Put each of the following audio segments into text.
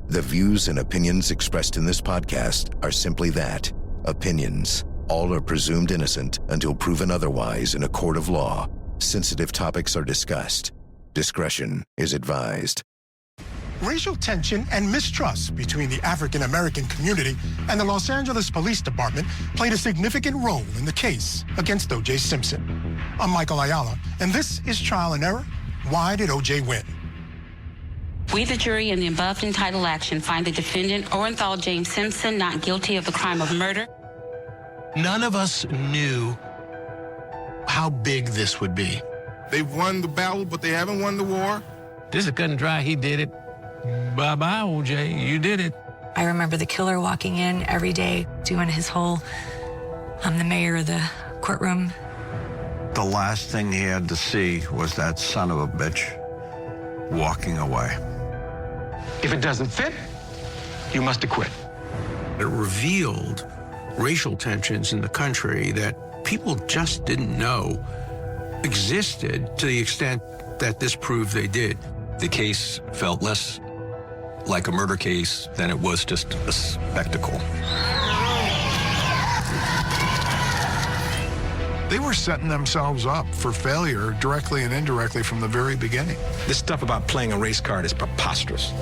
The views and opinions expressed in this podcast are simply that, opinions. All are presumed innocent until proven otherwise in a court of law. Sensitive topics are discussed. Discretion is advised. Racial tension and mistrust between the African American community and the Los Angeles Police Department played a significant role in the case against O.J. Simpson. I'm Michael Ayala, and this is Trial and Error. Why did O.J. win? We, the jury, in the above entitled action, find the defendant, Orenthal James Simpson, not guilty of the crime of murder. None of us knew how big this would be. They've won the battle, but they haven't won the war. This is cut and dry. He did it. Bye-bye, O.J. You did it. I remember the killer walking in every day, doing his whole, I'm the mayor of the courtroom. The last thing he had to see was that son of a bitch walking away. If it doesn't fit, you must acquit. It revealed racial tensions in the country that people just didn't know existed to the extent that this proved they did. The case felt less like a murder case than it was just a spectacle. They were setting themselves up for failure directly and indirectly from the very beginning. This stuff about playing a race card is preposterous.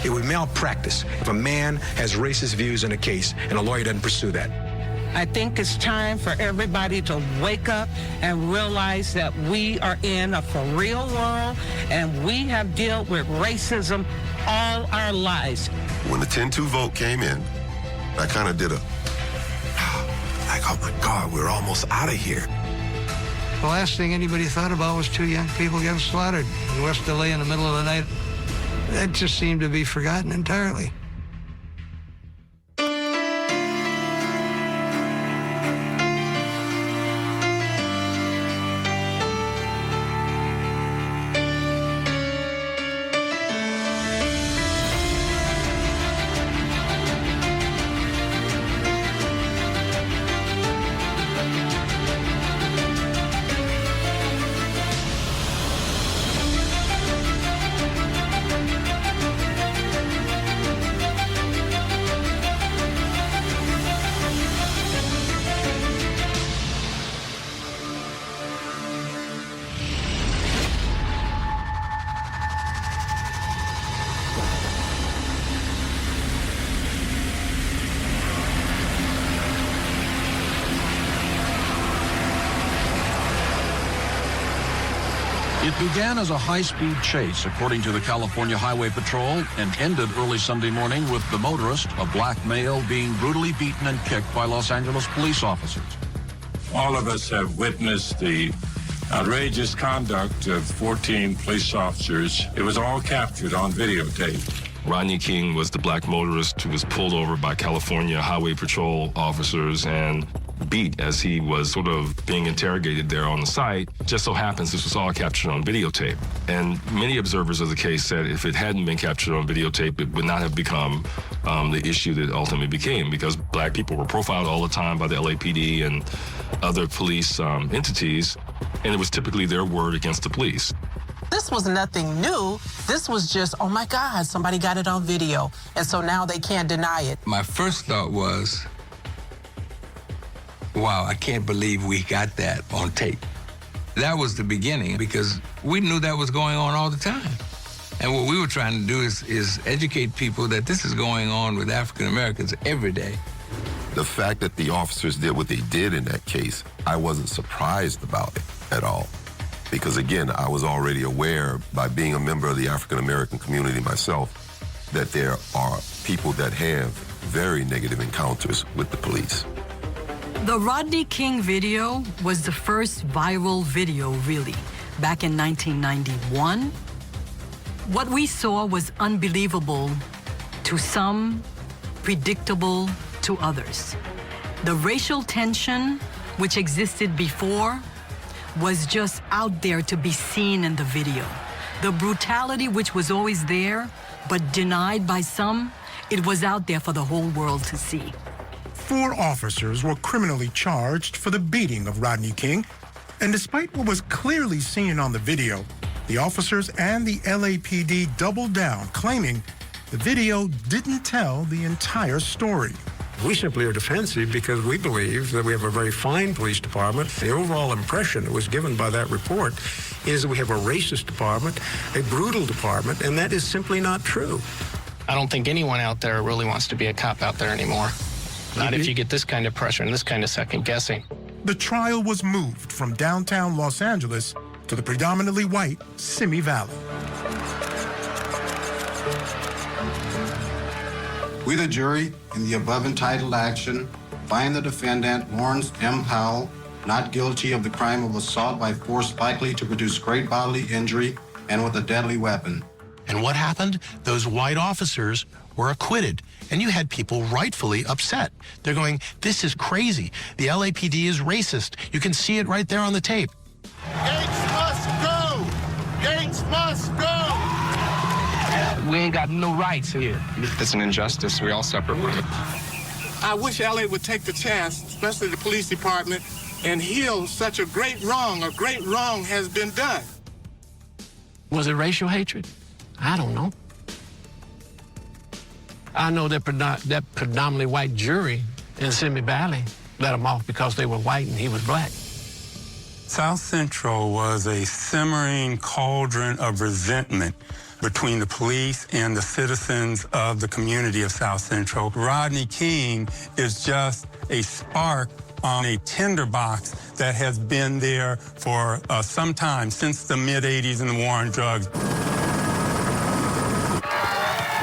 It would malpractice if a man has racist views in a case and a lawyer doesn't pursue that. I think it's time for everybody to wake up and realize that we are in a for real world and we have dealt with racism all our lives. When the 10-2 vote came in, I kind of did like, oh my God, we're almost out of here. The last thing anybody thought about was two young people getting slaughtered in West LA in the middle of the night. That just seemed to be forgotten entirely. It began as a high-speed chase, according to the California Highway Patrol, and ended early Sunday morning with the motorist, a black male, being brutally beaten and kicked by Los Angeles police officers. All of us have witnessed the outrageous conduct of 14 police officers. It was all captured on videotape. Rodney King was the black motorist who was pulled over by California Highway Patrol officers and beat as he was sort of being interrogated there on the site. Just so happens this was all captured on videotape. And many observers of the case said if it hadn't been captured on videotape, it would not have become the issue that it ultimately became, because black people were profiled all the time by the LAPD and other police entities, and it was typically their word against the police. This was nothing new. This was just, oh my God, somebody got it on video. And so now they can't deny it. My first thought was, wow, I can't believe we got that on tape. That was the beginning, because we knew that was going on all the time. And what we were trying to do is educate people that this is going on with African Americans every day. The fact that the officers did what they did in that case, I wasn't surprised about it at all. Because again, I was already aware, by being a member of the African American community myself, that there are people that have very negative encounters with the police. The Rodney King video was the first viral video, really, back in 1991. What we saw was unbelievable to some, predictable to others. The racial tension, which existed before, was just out there to be seen in the video. The brutality, which was always there, but denied by some, it was out there for the whole world to see. 4 officers were criminally charged for the beating of Rodney King, and despite what was clearly seen on the video, the officers and the LAPD doubled down, claiming the video didn't tell the entire story. We simply are defensive because we believe that we have a very fine police department. The overall impression that was given by that report is that we have a racist department, a brutal department, and that is simply not true. I don't think anyone out there really wants to be a cop out there anymore. Not if you get this kind of pressure and this kind of second guessing. The trial was moved from downtown Los Angeles to the predominantly white Simi Valley. We, the jury, in the above entitled action, find the defendant, Lawrence M. Powell, not guilty of the crime of assault by force likely to produce great bodily injury and with a deadly weapon. And what happened? Those white officers were acquitted. And you had people rightfully upset. They're going, this is crazy. The LAPD is racist. You can see it right there on the tape. Gates must go! Gates must go! We ain't got no rights here. It's an injustice. We all suffer from it. I wish LA would take the chance, especially the police department, and heal such a great wrong. A great wrong has been done. Was it racial hatred? I don't know. I know that predominantly white jury in Simi Valley let him off because they were white and he was black. South Central was a simmering cauldron of resentment between the police and the citizens of the community of South Central. Rodney King is just a spark on a tinderbox that has been there for some time, since the mid-'80s and the war on drugs.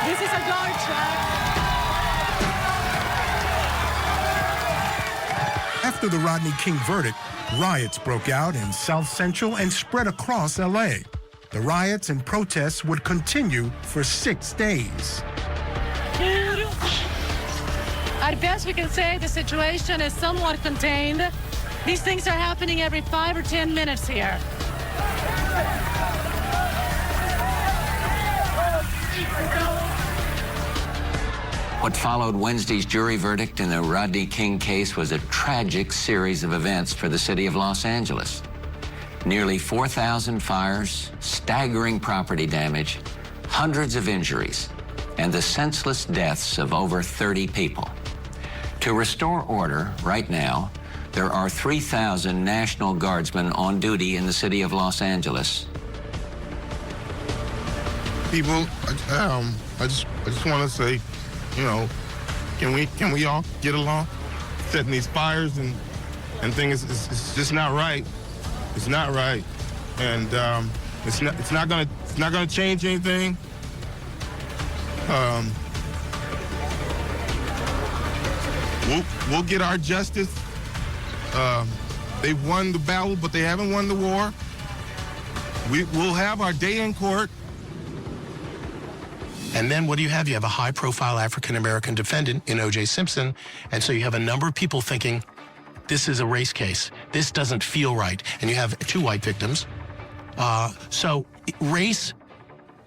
This is a guard check. After the Rodney King verdict, riots broke out in South Central and spread across LA. The riots and protests would continue for 6 days. At best, we can say the situation is somewhat contained. These things are happening every 5 or 10 minutes here. What followed Wednesday's jury verdict in the Rodney King case was a tragic series of events for the city of Los Angeles. Nearly 4,000 fires, staggering property damage, hundreds of injuries, and the senseless deaths of over 30 people. To restore order right now, there are 3,000 National Guardsmen on duty in the city of Los Angeles. People, I just want to say, you know, can we all get along? Setting these fires and things, it's just not right. It's not right, and it's not gonna change anything. We'll get our justice. They've won the battle, but they haven't won the war. We'll have our day in court. And then what do you have? You have a high-profile African-American defendant in O.J. Simpson, and so you have a number of people thinking, this is a race case. This doesn't feel right. And you have 2 white victims. So race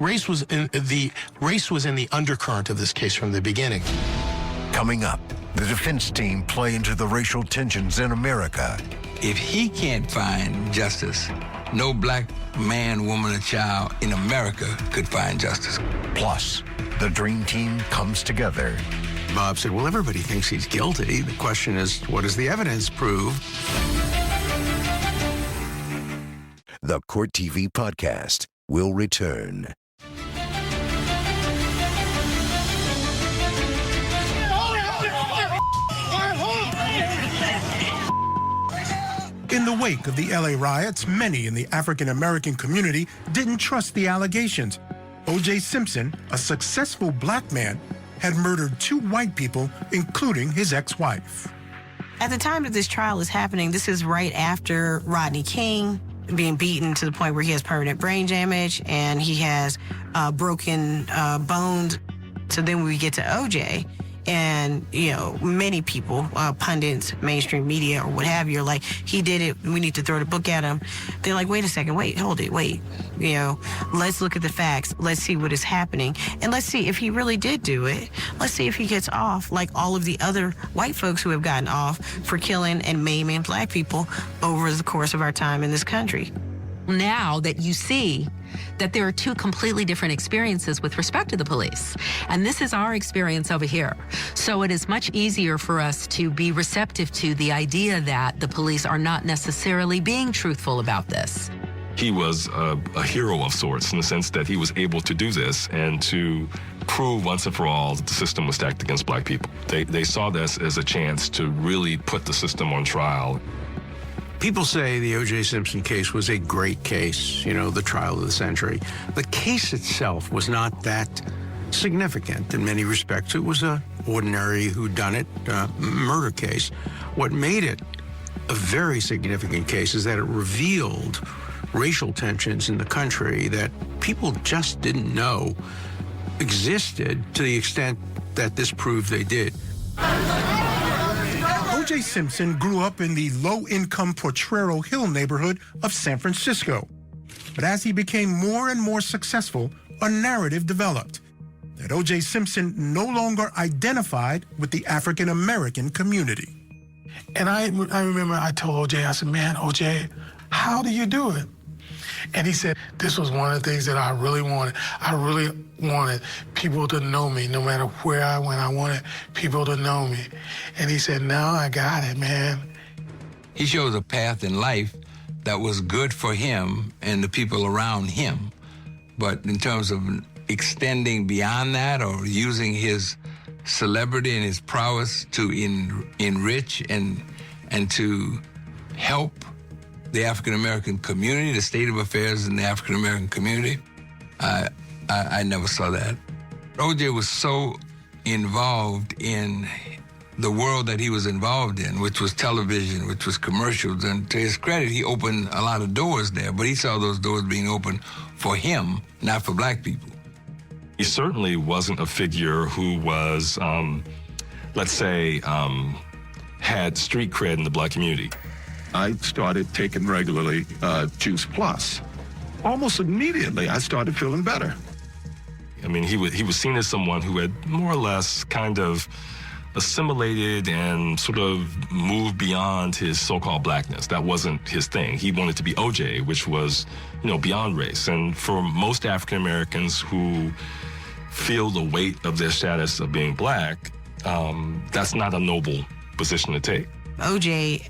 was in the undercurrent of this case from the beginning. Coming up, the defense team play into the racial tensions in America. If he can't find justice, no black man, woman, or child in America could find justice. Plus, the dream team comes together. Bob said, well, everybody thinks he's guilty. The question is, what does the evidence prove? The Court TV podcast will return. In the wake of the LA riots, many in the African-American community didn't trust the allegations. O.J. Simpson, a successful black man, had murdered 2 white people, including his ex-wife. At the time that this trial is happening, this is right after Rodney King being beaten to the point where he has permanent brain damage and he has broken bones. So then we get to OJ, and, you know, many people, pundits, mainstream media, or what have you, are like, he did it, we need to throw the book at him. They're like, wait a second, hold it. You know, let's look at the facts. Let's see what is happening. And let's see if he really did do it. Let's see if he gets off like all of the other white folks who have gotten off for killing and maiming black people over the course of our time in this country. Now that you see that there are two completely different experiences with respect to the police. And this is our experience over here. So it is much easier for us to be receptive to the idea that the police are not necessarily being truthful about this. He was a hero of sorts in the sense that he was able to do this and to prove once and for all that the system was stacked against black people. They saw this as a chance to really put the system on trial. People say the O.J. Simpson case was a great case, you know, the trial of the century. The case itself was not that significant in many respects. It was an ordinary whodunit murder case. What made it a very significant case is that it revealed racial tensions in the country that people just didn't know existed to the extent that this proved they did. O.J. Simpson grew up in the low-income Potrero Hill neighborhood of San Francisco. But as he became more and more successful, a narrative developed that O.J. Simpson no longer identified with the African-American community. And I remember I told O.J., I said, man, O.J., how do you do it? And he said, this was one of the things that I really wanted. I really wanted people to know me no matter where I went. I wanted people to know me. And he said, now I got it, man. He chose a path in life that was good for him and the people around him. But in terms of extending beyond that or using his celebrity and his prowess to enrich and to help the African-American community, the state of affairs in the African-American community, I never saw that. O.J. was so involved in the world that he was involved in, which was television, which was commercials, and to his credit, he opened a lot of doors there, but he saw those doors being opened for him, not for black people. He certainly wasn't a figure who was, let's say, had street cred in the black community. I started taking regularly Juice Plus. Almost immediately, I started feeling better. I mean, he was seen as someone who had more or less kind of assimilated and sort of moved beyond his so-called blackness. That wasn't his thing. He wanted to be O.J., which was, you know, beyond race. And for most African Americans who feel the weight of their status of being black, that's not a noble position to take. O.J.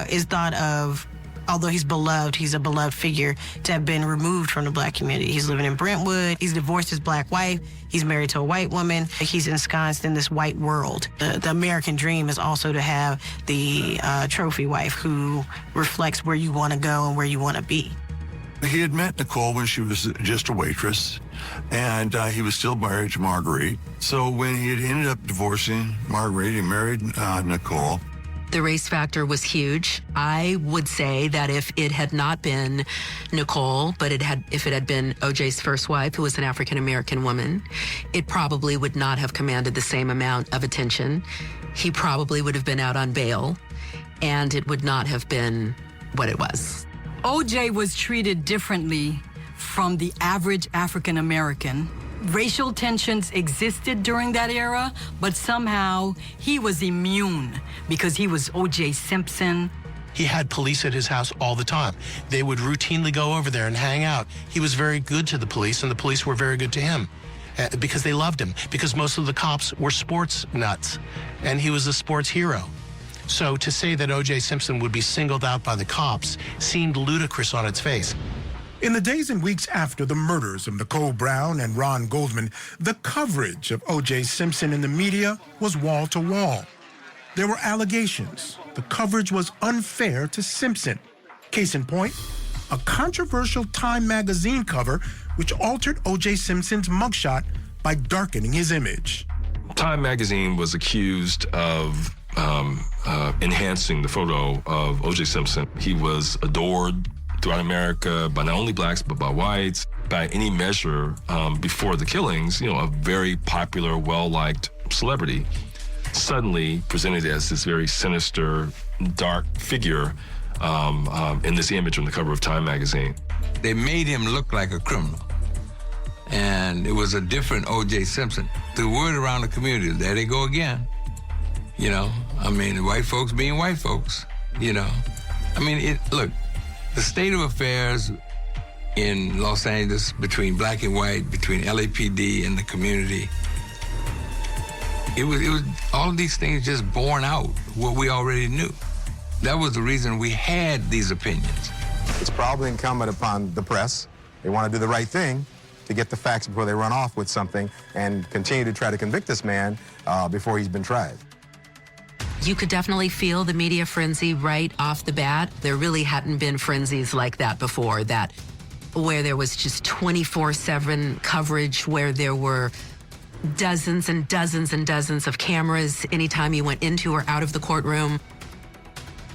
is thought of, although he's a beloved figure, to have been removed from the black community. He's living in Brentwood. He's divorced his black wife. He's married to a white woman. He's ensconced in this white world. The American dream is also to have the trophy wife who reflects where you want to go and where you want to be. He had met Nicole when she was just a waitress, and he was still married to Marguerite. So when he had ended up divorcing Marguerite, he married Nicole. The race factor was huge. I would say that if it had not been Nicole, but if it had been O.J.'s first wife, who was an African-American woman, it probably would not have commanded the same amount of attention. He probably would have been out on bail, and it would not have been what it was. O.J. was treated differently from the average African-American. Racial tensions existed during that era, but somehow he was immune because he was O.J. Simpson. He had police at his house all the time. They would routinely go over there and hang out. He was very good to the police, and the police were very good to him because they loved him, because most of the cops were sports nuts, and he was a sports hero. So to say that O.J. Simpson would be singled out by the cops seemed ludicrous on its face. In the days and weeks after the murders of Nicole Brown and Ron Goldman, the coverage of O.J. Simpson in the media was wall to wall. There were allegations. The coverage was unfair to Simpson. Case in point, a controversial Time magazine cover which altered O.J. Simpson's mugshot by darkening his image. Time magazine was accused of enhancing the photo of O.J. Simpson. He was adored throughout America by not only blacks, but by whites. By any measure, before the killings, a very popular, well-liked celebrity, suddenly presented as this very sinister, dark figure in this image on the cover of Time magazine. They made him look like a criminal. And it was a different O.J. Simpson. The word around the community, there they go again. White folks being white folks, look, the state of affairs in Los Angeles between black and white, between LAPD and the community. It was all of these things just borne out what we already knew. That was the reason we had these opinions. It's probably incumbent upon the press. They want to do the right thing to get the facts before they run off with something and continue to try to convict this man before he's been tried. You could definitely feel the media frenzy right off the bat. There really hadn't been frenzies like that before, that where there was just 24/7 coverage, where there were dozens and dozens and dozens of cameras anytime you went into or out of the courtroom.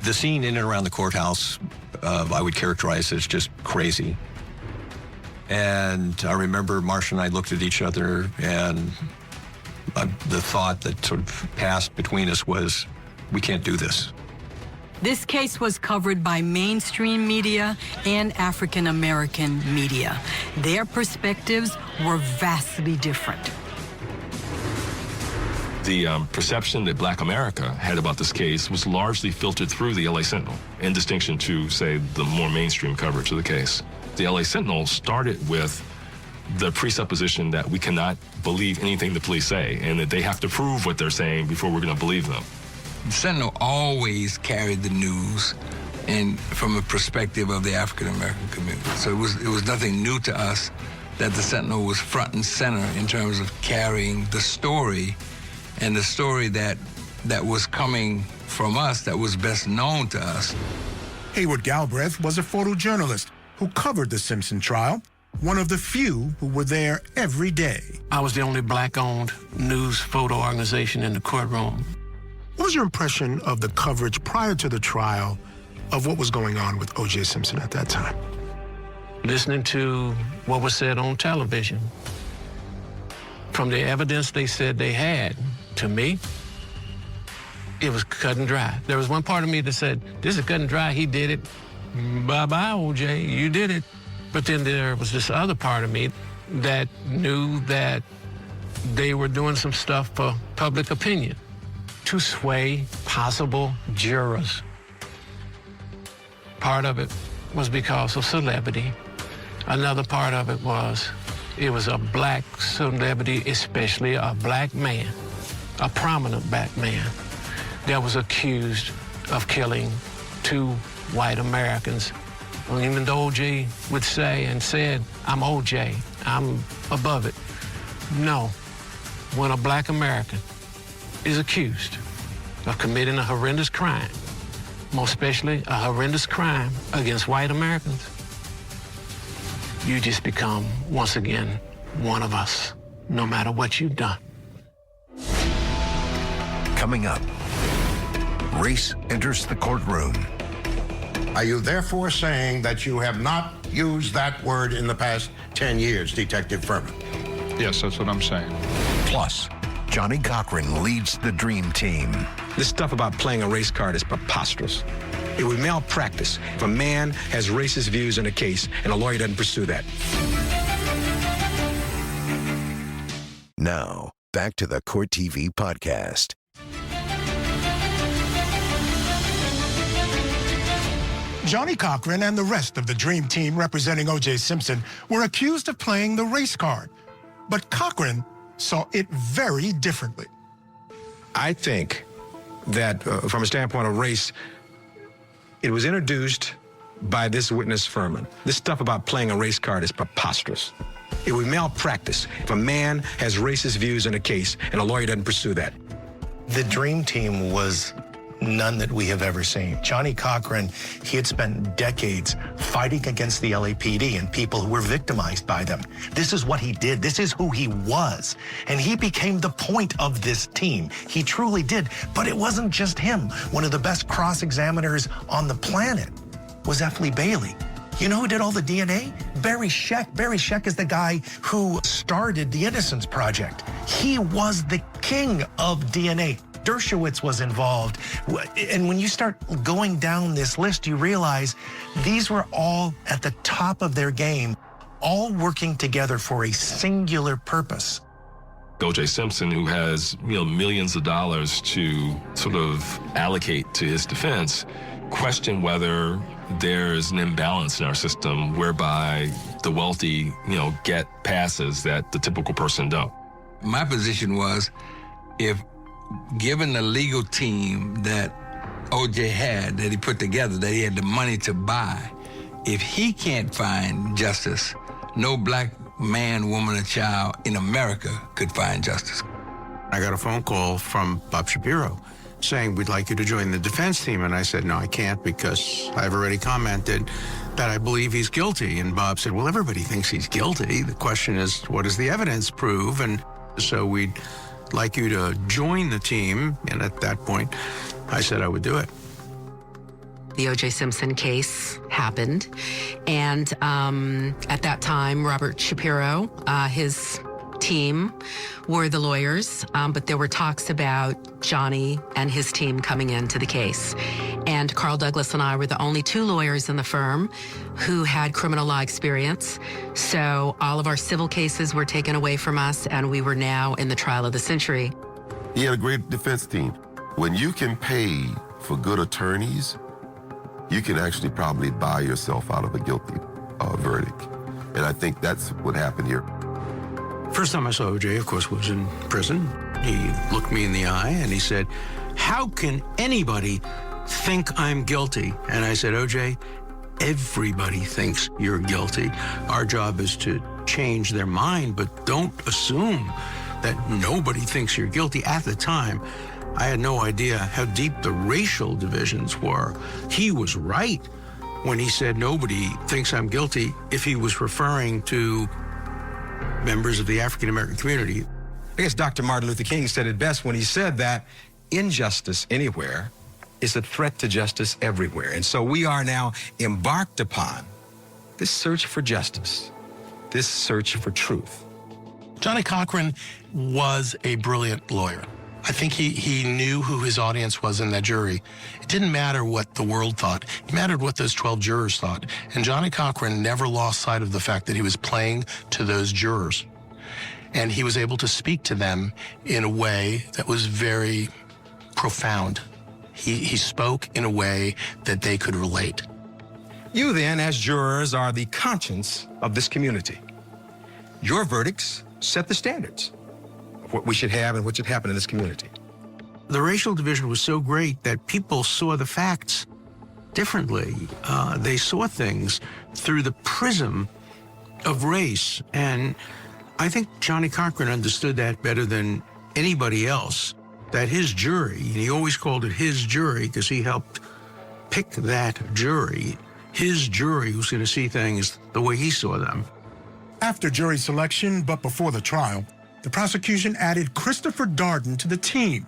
The scene in and around the courthouse, I would characterize as just crazy. And I remember Marsha and I looked at each other, and the thought that sort of passed between us was, we can't do this. This case was covered by mainstream media and African American media. Their perspectives were vastly different. The perception that Black America had about this case was largely filtered through the LA Sentinel, in distinction to, say, the more mainstream coverage of the case. The LA Sentinel started with the presupposition that we cannot believe anything the police say, and that they have to prove what they're saying before we're going to believe them. The Sentinel always carried the news and from a perspective of the African American community. So it was nothing new to us that the Sentinel was front and center in terms of carrying the story, and the story that was coming from us, that was best known to us. Hayward Galbraith was a photojournalist who covered the Simpson trial, one of the few who were there every day. I was the only black-owned news photo organization in the courtroom. What was your impression of the coverage prior to the trial of what was going on with O.J. Simpson at that time? Listening to what was said on television, from the evidence they said they had, to me, it was cut and dry. There was one part of me that said, this is cut and dry, he did it. Bye-bye, O.J., you did it. But then there was this other part of me that knew that they were doing some stuff for public opinion to sway possible jurors. Part of it was because of celebrity. Another part of it was a black celebrity, especially a black man, a prominent black man, that was accused of killing 2 white Americans. And even though O.J. would say and said, I'm O.J., I'm above it. No, when a black American is accused of committing a horrendous crime, most especially a horrendous crime against white Americans, you just become, once again, one of us, no matter what you've done. Coming up, race enters the courtroom. Are you therefore saying that you have not used that word in the past 10 years, Detective Fuhrman? Yes, that's what I'm saying. Plus, Johnny Cochran leads the dream team. This stuff about playing a race card is preposterous. It would malpractice if a man has racist views in a case and a lawyer doesn't pursue that. Now, back to the Court TV podcast. Johnny Cochran and the rest of the dream team representing O.J. Simpson were accused of playing the race card. But Cochran saw it very differently. I think that from a standpoint of race, it was introduced by this witness, Fuhrman. This stuff about playing a race card is preposterous. It would malpractice if a man has racist views in a case and a lawyer doesn't pursue that. The dream team was none that we have ever seen. Johnny Cochran, he had spent decades fighting against the LAPD and people who were victimized by them. This is what he did. This is who he was. And he became the point of this team. He truly did. But it wasn't just him. One of the best cross-examiners on the planet was F. Lee Bailey. You know who did all the DNA? Barry Scheck. Barry Scheck is the guy who started the Innocence Project. He was the king of DNA. Dershowitz was involved. And when you start going down this list, you realize these were all at the top of their game, all working together for a singular purpose. O.J. Simpson, who has, millions of dollars to sort of allocate to his defense, question whether there's an imbalance in our system whereby the wealthy, get passes that the typical person don't. My position was, if given the legal team that O.J. had, that he put together, that he had the money to buy, if he can't find justice, no black man, woman, or child in America could find justice. I got a phone call from Bob Shapiro saying, we'd like you to join the defense team. And I said, no, I can't, because I've already commented that I believe he's guilty. And Bob said, well, everybody thinks he's guilty. The question is, what does the evidence prove? And so we'd like you to join the team. And at that point, I said I would do it. The O.J. Simpson case happened, and at that time, Robert Shapiro, his team were the lawyers, but there were talks about Johnny and his team coming into the case. And Carl Douglas and I were the only two lawyers in the firm who had criminal law experience. So all of our civil cases were taken away from us, and we were now in the trial of the century. He had a great defense team. When you can pay for good attorneys, you can actually probably buy yourself out of a guilty verdict. And I think that's what happened here. First time I saw O.J., of course, was in prison. He looked me in the eye and he said, how can anybody think I'm guilty? And I said, O.J., everybody thinks you're guilty. Our job is to change their mind, but don't assume that nobody thinks you're guilty. At the time, I had no idea how deep the racial divisions were. He was right when he said nobody thinks I'm guilty if he was referring to members of the African-American community. I guess Dr. Martin Luther King said it best when he said that injustice anywhere is a threat to justice everywhere. And so we are now embarked upon this search for justice, this search for truth. Johnnie Cochran was a brilliant lawyer. I think he knew who his audience was in that jury. It didn't matter what the world thought. It mattered what those 12 jurors thought. And Johnnie Cochran never lost sight of the fact that he was playing to those jurors. And he was able to speak to them in a way that was very profound. He spoke in a way that they could relate. You then, as jurors, are the conscience of this community. Your verdicts set the standards of what we should have and what should happen in this community. The racial division was so great that people saw the facts differently. They saw things through the prism of race. And I think Johnnie Cochran understood that better than anybody else, that his jury, and he always called it his jury because he helped pick that jury, his jury was going to see things the way he saw them. After jury selection, but before the trial, the prosecution added Christopher Darden to the team.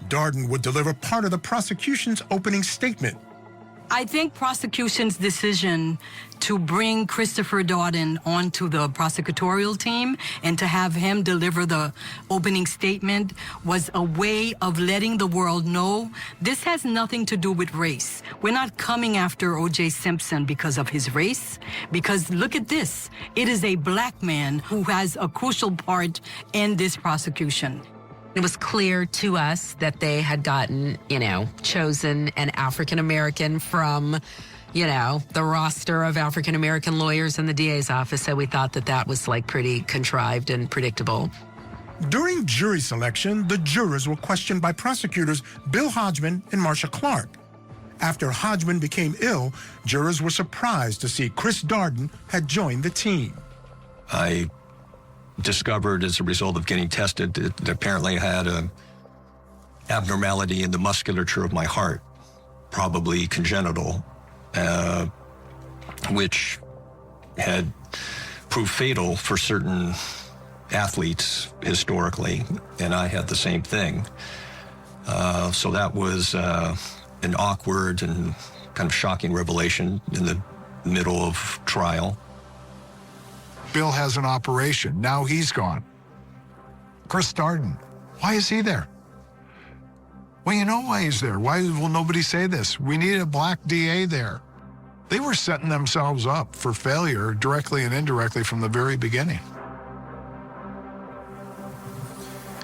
Darden would deliver part of the prosecution's opening statement. I think prosecution's decision to bring Christopher Darden onto the prosecutorial team and to have him deliver the opening statement was a way of letting the world know this has nothing to do with race. We're not coming after O.J. Simpson because of his race, because look at this. It is a black man who has a crucial part in this prosecution. It was clear to us that they had gotten, chosen an African-American from, the roster of African-American lawyers in the DA's office. So we thought that that was pretty contrived and predictable. During jury selection, the jurors were questioned by prosecutors Bill Hodgman and Marsha Clark. After Hodgman became ill, jurors were surprised to see Chris Darden had joined the team. I discovered as a result of getting tested that apparently I had an abnormality in the musculature of my heart, probably congenital, which had proved fatal for certain athletes historically, and I had the same thing. So that was an awkward and kind of shocking revelation in the middle of trial. Bill has an operation. Now he's gone. Chris Darden, why is he there? Well, you know why he's there. Why will nobody say this? We need a black DA there. They were setting themselves up for failure directly and indirectly from the very beginning.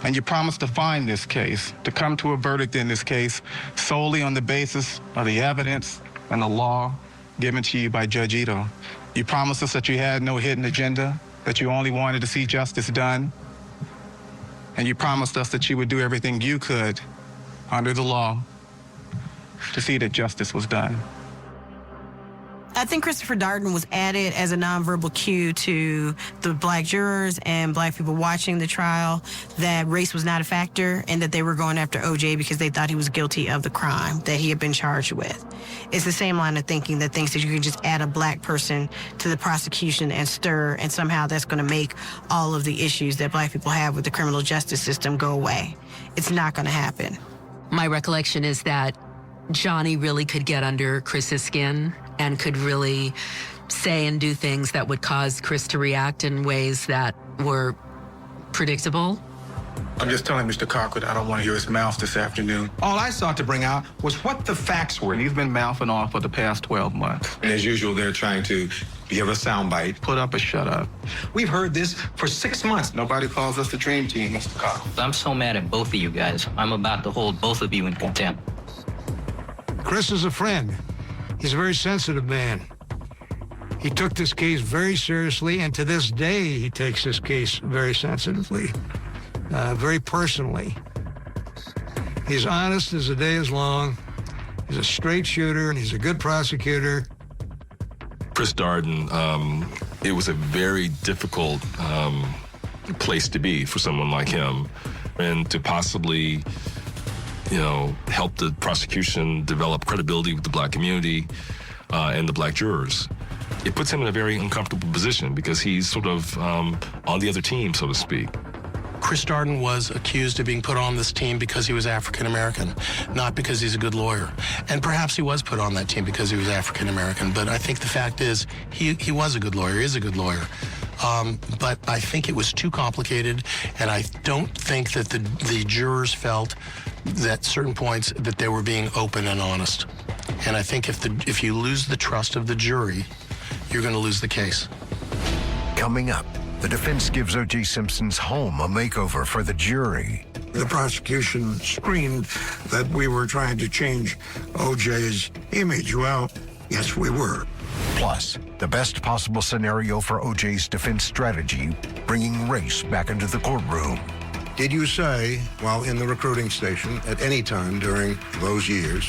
And you promised to find this case, to come to a verdict in this case solely on the basis of the evidence and the law given to you by Judge Ito. You promised us that you had no hidden agenda, that you only wanted to see justice done. And you promised us that you would do everything you could under the law to see that justice was done. I think Christopher Darden was added as a nonverbal cue to the black jurors and black people watching the trial that race was not a factor and that they were going after O.J. because they thought he was guilty of the crime that he had been charged with. It's the same line of thinking that thinks that you can just add a black person to the prosecution and stir, and somehow that's going to make all of the issues that black people have with the criminal justice system go away. It's not going to happen. My recollection is that Johnny really could get under Chris's skin and could really say and do things that would cause Chris to react in ways that were predictable. I'm just telling Mr. Cochran I don't want to hear his mouth this afternoon. All I sought to bring out was what the facts were. He's been mouthing off for the past 12 months. And as usual, they're trying to give a soundbite. Put up a shut up. We've heard this for 6 months. Nobody calls us the dream team, Mr. Cochran. I'm so mad at both of you guys. I'm about to hold both of you in contempt. Chris is a friend. He's a very sensitive man. He took this case very seriously, and to this day, he takes this case very sensitively, very personally. He's honest as the day is long. He's a straight shooter, and he's a good prosecutor. Chris Darden, it was a very difficult place to be for someone like him, and to possibly help the prosecution develop credibility with the black community and the black jurors. It puts him in a very uncomfortable position because he's sort of on the other team, so to speak. Chris Darden was accused of being put on this team because he was African American, not because he's a good lawyer. And perhaps he was put on that team because he was African American, but I think the fact is he was a good lawyer, is a good lawyer. But I think it was too complicated, and I don't think that the jurors felt that certain points that they were being open and honest. And I think if you lose the trust of the jury, you're going to lose the case. Coming up, the defense gives O.J. Simpson's home a makeover for the jury. The prosecution screamed that we were trying to change O.J.'s image. Well, yes, we were. Plus, the best possible scenario for O.J.'s defense strategy, bringing race back into the courtroom. Did you say, while in the recruiting station, at any time during those years,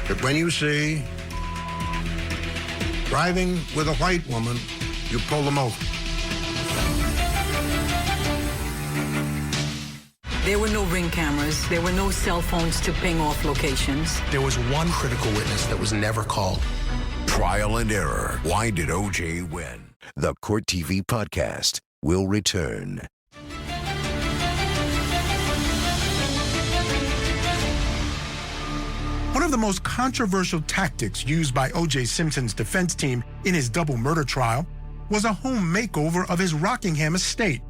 that when you see driving with a white woman, you pull them over? There were no ring cameras. There were no cell phones to ping off locations. There was one critical witness that was never called. Trial and error. Why did O.J. win? The Court TV podcast will return. One of the most controversial tactics used by O.J. Simpson's defense team in his double murder trial was a home makeover of his Rockingham estate.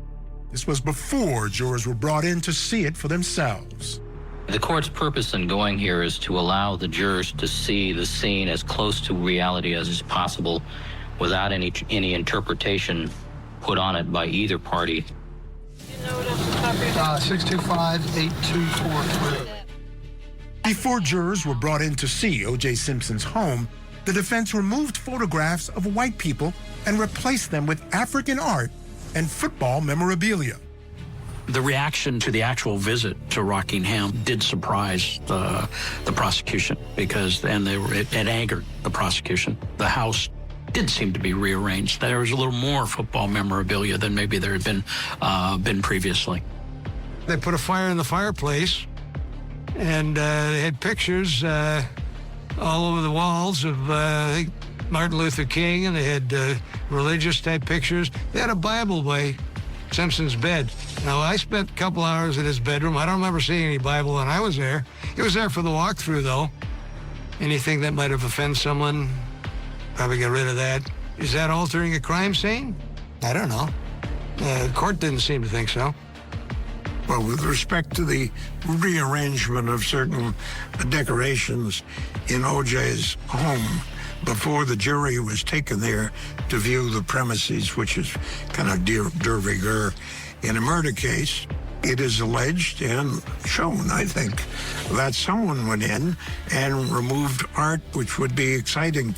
This was before jurors were brought in to see it for themselves. The court's purpose in going here is to allow the jurors to see the scene as close to reality as is possible without any interpretation put on it by either party. 625-8243. Before jurors were brought in to see O.J. Simpson's home, the defense removed photographs of white people and replaced them with African art and football memorabilia. The reaction to the actual visit to Rockingham did surprise the prosecution because it angered the prosecution. The house did seem to be rearranged. There was a little more football memorabilia than maybe there had been previously. They put a fire in the fireplace, and they had pictures all over the walls of I think Martin Luther King, and they had religious-type pictures. They had a Bible by Simpson's bed. Now, I spent a couple hours in his bedroom. I don't remember seeing any Bible when I was there. It was there for the walkthrough, though. Anything that might have offended someone, probably get rid of that. Is that altering a crime scene? I don't know. The court didn't seem to think so. Well, with respect to the rearrangement of certain decorations in O.J.'s home, before the jury was taken there to view the premises, which is kind of de rigueur in a murder case, It is alleged and shown, I think, that someone went in and removed art, which would be exciting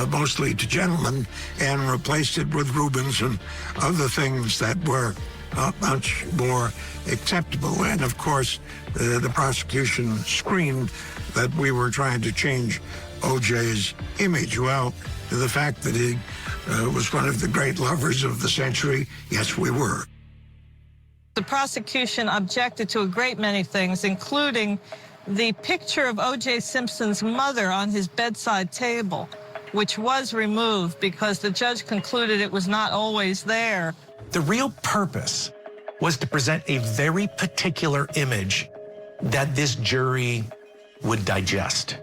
mostly to gentlemen, and replaced it with Rubens and other things that were much more acceptable. And of course, the prosecution screamed that we were trying to change O.J.'s image. Well, the fact that he was one of the great lovers of the century, yes, we were. The prosecution objected to a great many things, including the picture of O.J. Simpson's mother on his bedside table, which was removed because the judge concluded it was not always there. The real purpose was to present a very particular image that this jury would digest.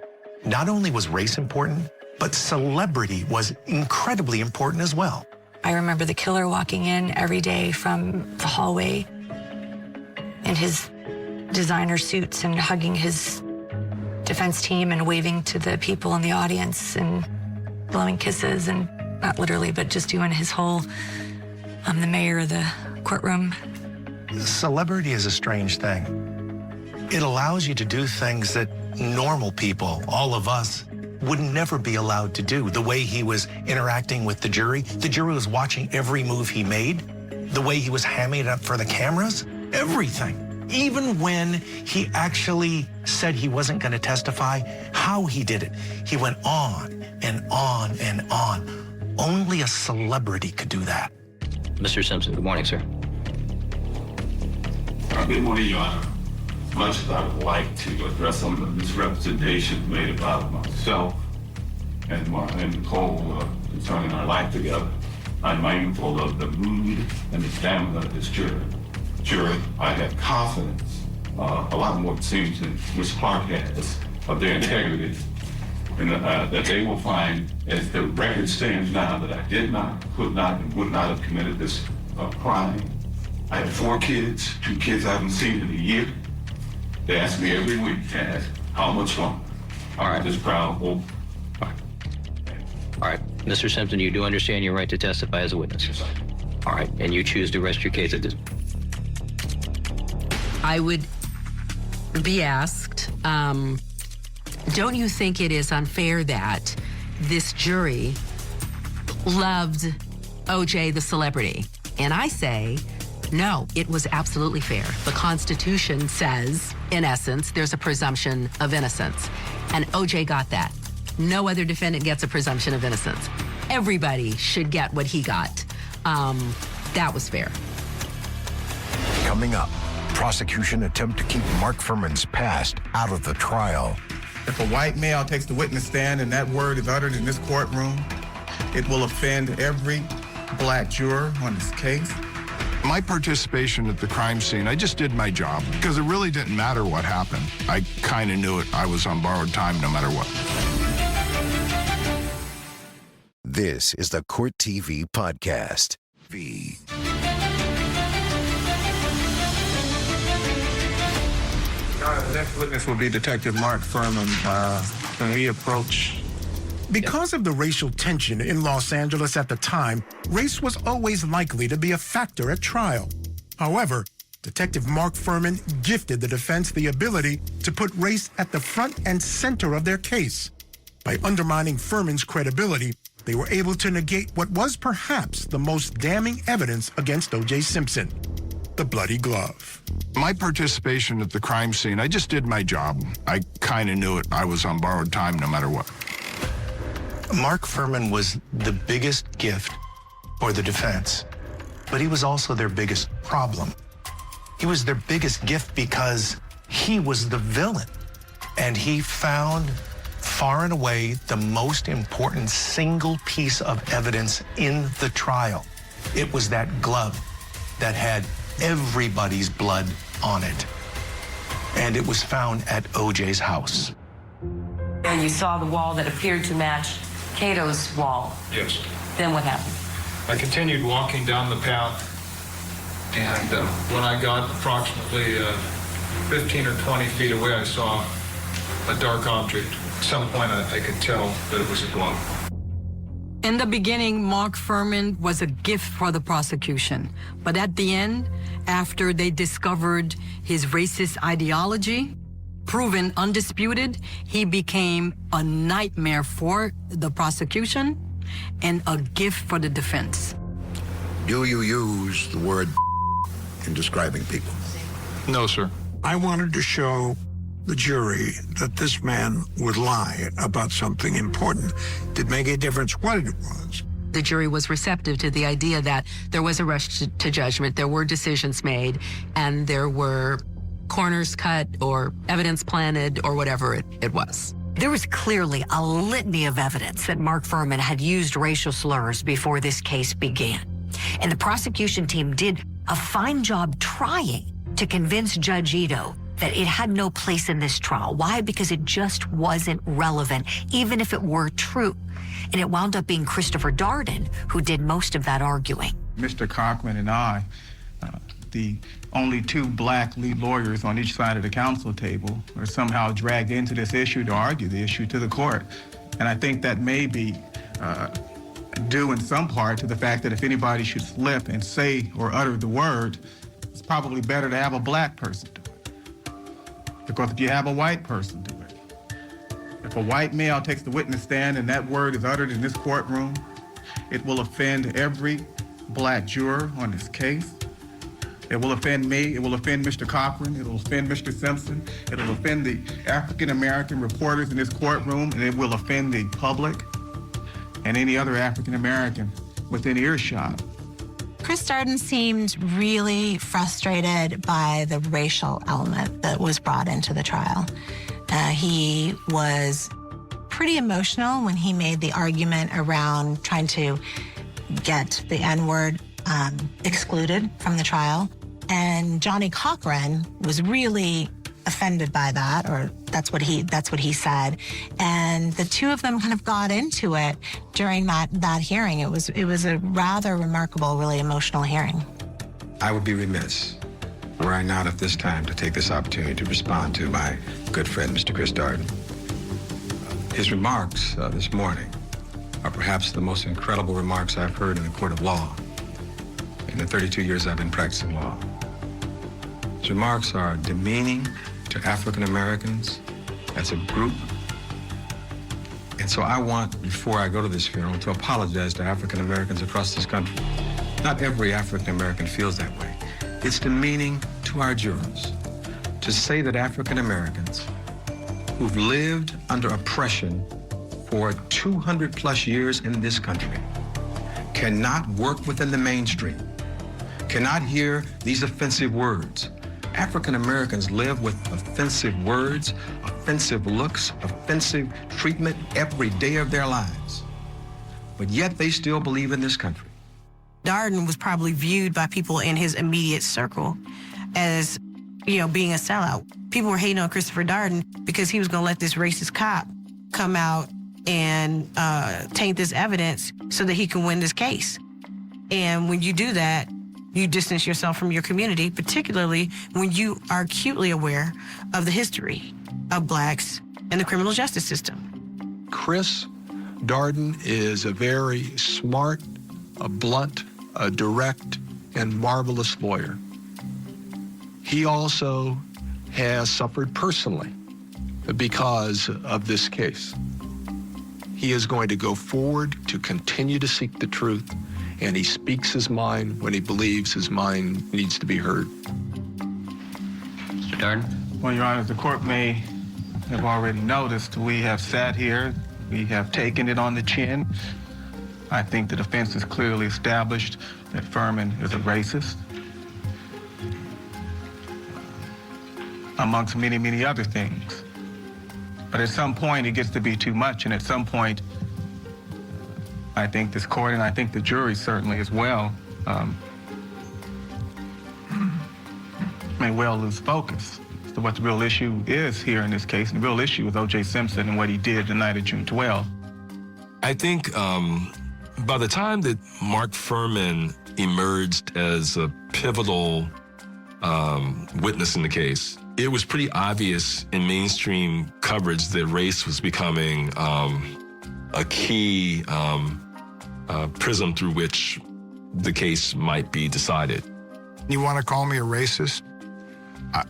Not only was race important, but celebrity was incredibly important as well. I remember the killer walking in every day from the hallway in his designer suits and hugging his defense team and waving to the people in the audience and blowing kisses, and not literally, but just doing his whole, I'm the mayor of the courtroom. Celebrity is a strange thing. It allows you to do things that normal people, all of us, would never be allowed to do. The way he was interacting with the jury was watching every move he made, the way he was hamming it up for the cameras, everything. Even when he actually said he wasn't going to testify, how he did it, he went on and on and on. Only a celebrity could do that. Mr. Simpson, good morning, sir. Good morning, Your Honor. Much as I would like to address some of the misrepresentations made about myself and Nicole concerning our life together, I'm mindful of the mood and the stamina of this jury. I have confidence, a lot more it seems than Ms. Clark has, of their integrity, and that they will find, as the record stands now, that I did not, could not, and would not have committed this crime. I have 4 kids, 2 kids I haven't seen in a year. They ask me every week, Dad, how much longer? All right. This proud hope. All right. Mr. Simpson, you do understand your right to testify as a witness? Yes, I do. All right. And you choose to rest your case at this. I would be asked, don't you think it is unfair that this jury loved O.J. the celebrity? And I say, no, it was absolutely fair. The Constitution says, in essence, there's a presumption of innocence. And O.J. got that. No other defendant gets a presumption of innocence. Everybody should get what he got. That was fair. Coming up, prosecution attempt to keep Mark Fuhrman's past out of the trial. If a white male takes the witness stand and that word is uttered in this courtroom, it will offend every black juror on this case. My participation at the crime scene, I just did my job because it really didn't matter what happened. I kind of knew it. I was on borrowed time no matter what. This is the Court TV Podcast. The next witness will be Detective Mark Fuhrman. When we approach... Because of the racial tension in Los Angeles at the time, race was always likely to be a factor at trial. However, Detective Mark Fuhrman gifted the defense the ability to put race at the front and center of their case. By undermining Fuhrman's credibility, they were able to negate what was perhaps the most damning evidence against O.J. Simpson, the bloody glove. My participation at the crime scene, I just did my job. I kind of knew it. I was on borrowed time no matter what. Mark Fuhrman was the biggest gift for the defense, but he was also their biggest problem. He was their biggest gift because he was the villain, and he found far and away the most important single piece of evidence in the trial. It was that glove that had everybody's blood on it, and it was found at O.J.'s house. And you saw the wall that appeared to match Cato's wall. Yes. Then what happened? I continued walking down the path, and when I got approximately 15 or 20 feet away, I saw a dark object. At some point, I could tell that it was a glove. In the beginning, Mark Fuhrman was a gift for the prosecution. But at the end, after they discovered his racist ideology, proven undisputed, he became a nightmare for the prosecution and a gift for the defense. Do you use the word in describing people? No, sir. I wanted to show the jury that this man would lie about something important. Did make a difference what it was. The jury was receptive to the idea that there was a rush to judgment, there were decisions made, and there were corners cut or evidence planted or whatever it was. There was clearly a litany of evidence that Mark Fuhrman had used racial slurs before this case began. And the prosecution team did a fine job trying to convince Judge Ito that it had no place in this trial. Why? Because it just wasn't relevant, even if it were true. And it wound up being Christopher Darden who did most of that arguing. Mr. Cochran and I, the only two black lead lawyers on each side of the counsel table, were somehow dragged into this issue to argue the issue to the court. And I think that may be due in some part to the fact that if anybody should slip and say or utter the word, it's probably better to have a black person do it. Because if you have a white person do it, if a white male takes the witness stand and that word is uttered in this courtroom, it will offend every black juror on this case. It will offend me, it will offend Mr. Cochran, it will offend Mr. Simpson, it will offend the African-American reporters in this courtroom, and it will offend the public and any other African-American within earshot. Chris Darden seemed really frustrated by the racial element that was brought into the trial. He was pretty emotional when he made the argument around trying to get the N-word excluded from the trial. And Johnny Cochran was really offended by that, or that's what he said. And the two of them kind of got into it during that hearing. It was a rather remarkable, really emotional hearing. I would be remiss were I not at this time to take this opportunity to respond to my good friend, Mr. Chris Darden. His remarks this morning are perhaps the most incredible remarks I've heard in the court of law in the 32 years I've been practicing law. His remarks are demeaning to African Americans as a group. And so I want, before I go to this funeral, to apologize to African Americans across this country. Not every African American feels that way. It's demeaning to our jurors to say that African Americans who've lived under oppression for 200 plus years in this country cannot work within the mainstream, cannot hear these offensive words. African Americans live with offensive words, offensive looks, offensive treatment every day of their lives. But yet they still believe in this country. Darden was probably viewed by people in his immediate circle as, being a sellout. People were hating on Christopher Darden because he was going to let this racist cop come out and taint this evidence so that he can win this case. And when you do that, you distance yourself from your community, particularly when you are acutely aware of the history of blacks and the criminal justice system. Chris Darden is a very smart, a blunt, a direct, and marvelous lawyer. He also has suffered personally because of this case. He is going to go forward to continue to seek the truth, and he speaks his mind when he believes his mind needs to be heard. Mr. Darden? Well, Your Honor, the court may have already noticed we have sat here, we have taken it on the chin. I think the defense has clearly established that Fuhrman is a racist, amongst many, many other things. But at some point, it gets to be too much, and at some point, I think this court, and I think the jury certainly as well, may well lose focus as to what the real issue is here in this case. And the real issue is O.J. Simpson and what he did the night of June 12th. I think by the time that Mark Fuhrman emerged as a pivotal witness in the case, it was pretty obvious in mainstream coverage that race was becoming a key prism through which the case might be decided. You want to call me a racist?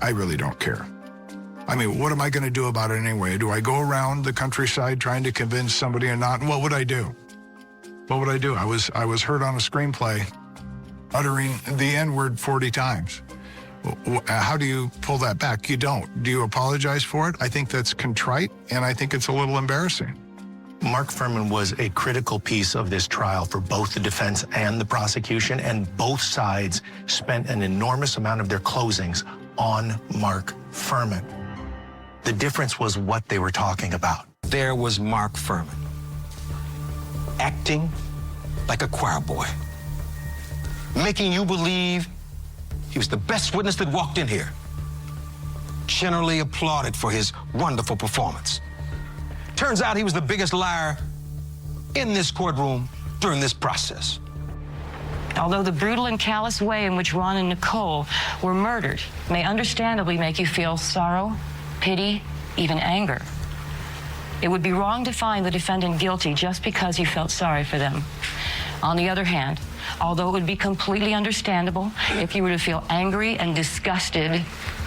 I really don't care. I mean, what am I going to do about it anyway? Do I go around the countryside trying to convince somebody or not? What would I do? What would I do? I was heard on a screenplay uttering the N-word 40 times. How do you pull that back? You don't. Do you apologize for it? I think that's contrite, and I think it's a little embarrassing. Mark Fuhrman was a critical piece of this trial for both the defense and the prosecution, and both sides spent an enormous amount of their closings on Mark Fuhrman. The difference was what they were talking about. There was Mark Fuhrman, acting like a choir boy, making you believe he was the best witness that walked in here, generally applauded for his wonderful performance. Turns out he was the biggest liar in this courtroom during this process. Although the brutal and callous way in which Ron and Nicole were murdered may understandably make you feel sorrow, pity, even anger, it would be wrong to find the defendant guilty just because you felt sorry for them. On the other hand, although it would be completely understandable if you were to feel angry and disgusted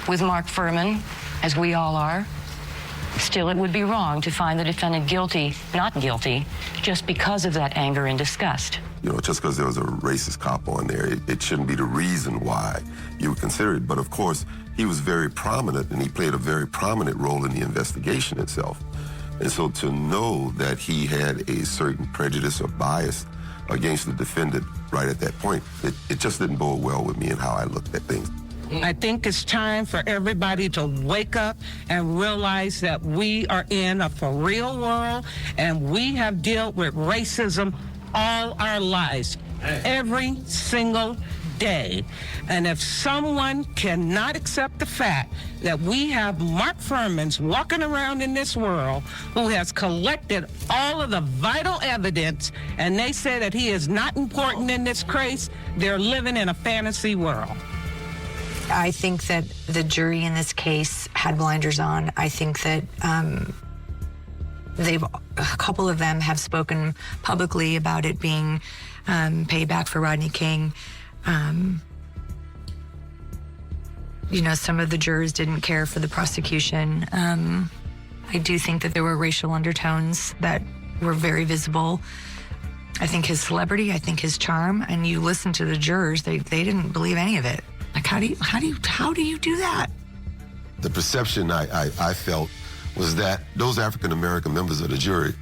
with Mark Fuhrman, as we all are, still it would be wrong to find the defendant guilty, not guilty, just because of that anger and disgust. You know, just because there was a racist cop on there, it shouldn't be the reason why you would consider it. But of course, he was very prominent, and he played a very prominent role in the investigation itself. And so to know that he had a certain prejudice or bias against the defendant right at that point, it just didn't bode well with me and how I looked at things. I think it's time for everybody to wake up and realize that we are in a for real world, and we have dealt with racism all our lives, every single day. And if someone cannot accept the fact that we have Mark Fuhrmans walking around in this world who has collected all of the vital evidence, and they say that he is not important in this case, they're living in a fantasy world. I think that the jury in this case had blinders on. I think that a couple of them have spoken publicly about it being payback for Rodney King. You know, some of the jurors didn't care for the prosecution. I do think that there were racial undertones that were very visible. I think his celebrity, I think his charm, and you listen to the jurors, they didn't believe any of it. Like, how do you do that? The perception I felt was that those African-American members of the jury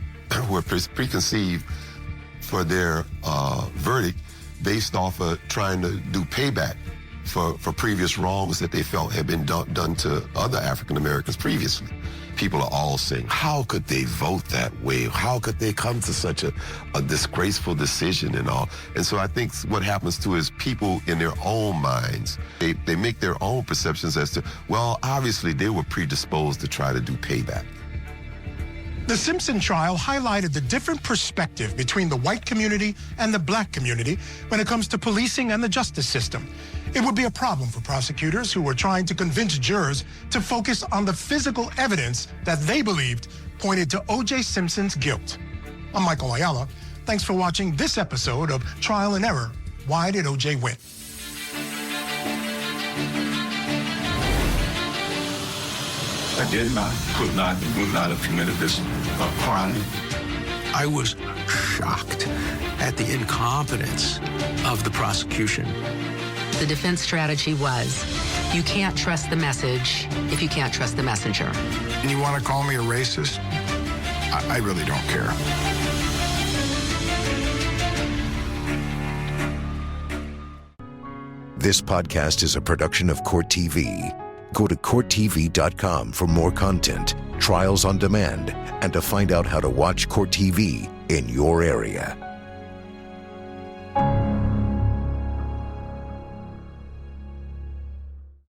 were preconceived for their verdict based off of trying to do payback for previous wrongs that they felt had been done to other African-Americans previously. People are all saying, how could they vote that way? How could they come to such a disgraceful decision and all? And so I think what happens too is people in their own minds, they make their own perceptions as to, well, obviously they were predisposed to try to do payback. The Simpson trial highlighted the different perspective between the white community and the black community when it comes to policing and the justice system. It would be a problem for prosecutors who were trying to convince jurors to focus on the physical evidence that they believed pointed to O.J. Simpson's guilt. I'm Michael Ayala. Thanks for watching this episode of Trial and Error. Why did O.J. win? I would not have committed this crime. I was shocked at the incompetence of the prosecution. The defense strategy was, you can't trust the message if you can't trust the messenger. And you want to call me a racist? I really don't care. This podcast is a production of Court TV. Go to CourtTV.com for more content, trials on demand, and to find out how to watch Court TV in your area.